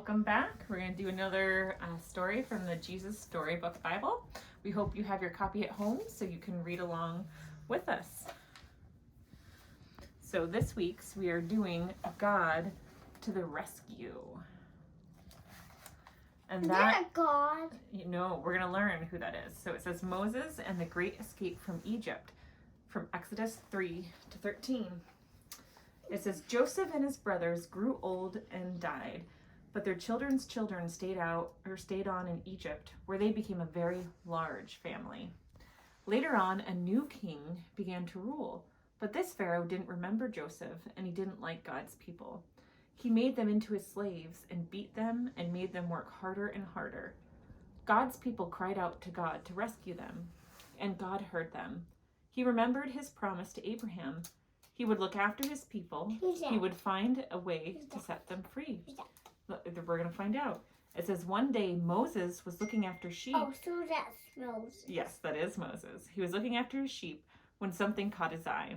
welcome back. We're going to do another story from the Jesus Storybook Bible. We hope you have your copy at home so you can read along with us. So this week's we are doing God to the Rescue. And that God. We're going to learn who that is. So it says Moses and the Great Escape from Egypt from Exodus 3-13. It says Joseph and his brothers grew old and died, but their children's children stayed on in Egypt, where they became a very large family. Later on, a new king began to rule, but this Pharaoh didn't remember Joseph, and he didn't like God's people. He made them into his slaves and beat them and made them work harder and harder. God's people cried out to God to rescue them, and God heard them. He remembered his promise to Abraham. He would look after his people. He would find a way to set them free. We're going to find out. It says one day Moses was looking after sheep. Oh, so that's Moses. Yes, that is Moses. He was looking after his sheep when something caught his eye.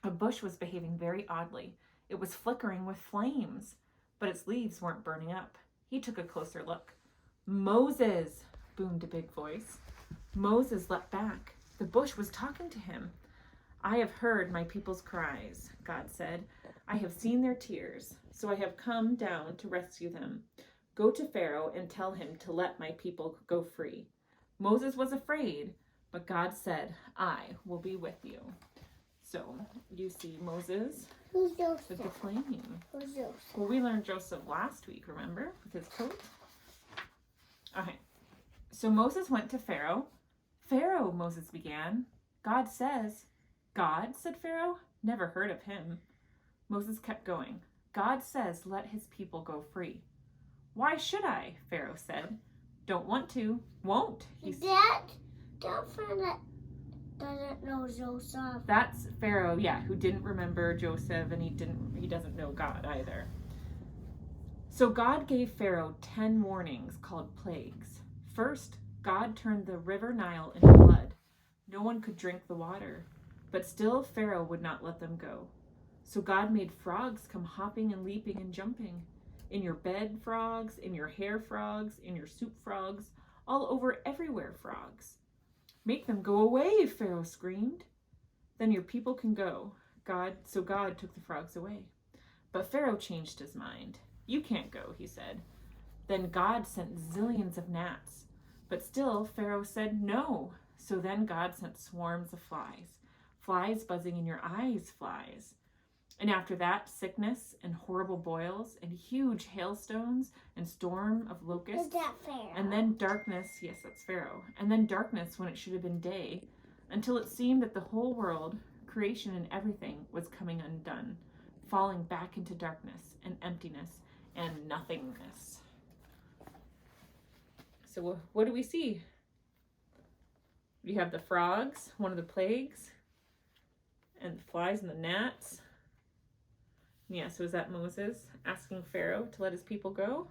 A bush was behaving very oddly. It was flickering with flames, but its leaves weren't burning up. He took a closer look. Moses, boomed a big voice. Moses leapt back. The bush was talking to him. I have heard my people's cries, God said. I have seen their tears, so I have come down to rescue them. Go to Pharaoh and tell him to let my people go free. Moses was afraid, but God said, I will be with you. So you see Moses Who's Joseph? with the flame. Who's Joseph? Well, we learned Joseph last week, remember, with his coat? Okay, so Moses went to Pharaoh. Pharaoh, Moses began. God says, God, said Pharaoh, never heard of him. Moses kept going. God says, let his people go free. Why should I? Pharaoh said. Don't want to. Won't, he said. That Pharaoh doesn't know Joseph. That's Pharaoh, who didn't remember Joseph, and he doesn't know God either. So God gave Pharaoh 10 warnings called plagues. First, God turned the river Nile into blood. No one could drink the water. But still Pharaoh would not let them go. So God made frogs come hopping and leaping and jumping. In your bed frogs, in your hair frogs, in your soup frogs, all over everywhere frogs. Make them go away, Pharaoh screamed. Then your people can go. So God took the frogs away. But Pharaoh changed his mind. You can't go, he said. Then God sent zillions of gnats. But still Pharaoh said no. So then God sent swarms of flies. Flies buzzing in your eyes, flies. And after that, sickness and horrible boils and huge hailstones and storm of locusts. Is that Pharaoh? And then darkness, yes, that's Pharaoh. And then darkness when it should have been day, until it seemed that the whole world, creation and everything, was coming undone, falling back into darkness and emptiness and nothingness. So what do we see? We have the frogs, one of the plagues, and the flies and the gnats. Yeah, so is that Moses asking Pharaoh to let his people go?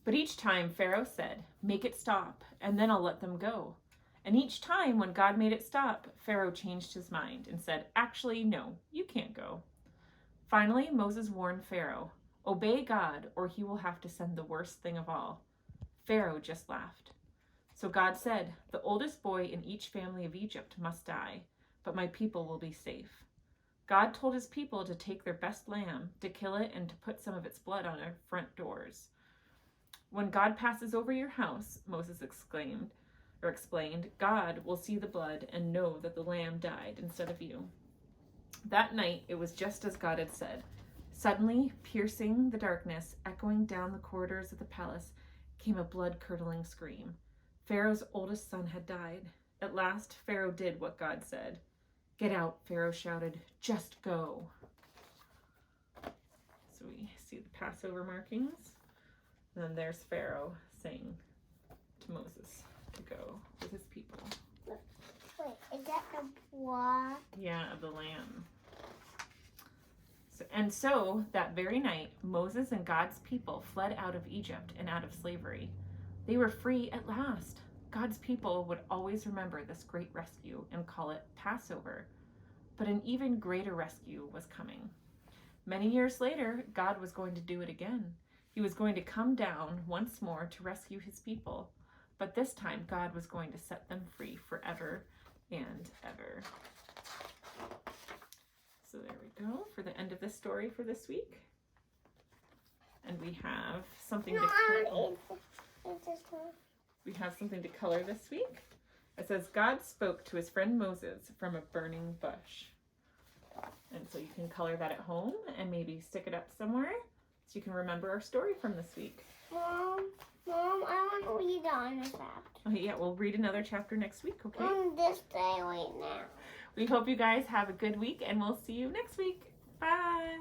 But each time Pharaoh said, make it stop, and then I'll let them go. And each time when God made it stop, Pharaoh changed his mind and said, actually, no, you can't go. Finally, Moses warned Pharaoh, obey God, or he will have to send the worst thing of all. Pharaoh just laughed. So God said, the oldest boy in each family of Egypt must die, but my people will be safe. God told his people to take their best lamb, to kill it, and to put some of its blood on our front doors. When God passes over your house, Moses explained, God will see the blood and know that the lamb died instead of you. That night, it was just as God had said. Suddenly, piercing the darkness, echoing down the corridors of the palace, came a blood-curdling scream. Pharaoh's oldest son had died. At last, Pharaoh did what God said. Get out, Pharaoh shouted. Just go. So we see the Passover markings. And then there's Pharaoh saying to Moses to go with his people. Wait, is that the blood? Yeah, of the lamb. So that very night, Moses and God's people fled out of Egypt and out of slavery. They were free at last. God's people would always remember this great rescue and call it Passover. But an even greater rescue was coming. Many years later, God was going to do it again. He was going to come down once more to rescue his people. But this time, God was going to set them free forever and ever. So there we go for the end of the story for this week. And we have something to color. We have something to color this week. It says, God spoke to his friend Moses from a burning bush. And so you can color that at home and maybe stick it up somewhere so you can remember our story from this week. Mom, I want to read on this chapter. Okay, yeah, we'll read another chapter next week, okay? On this day right now. We hope you guys have a good week, and we'll see you next week. Bye.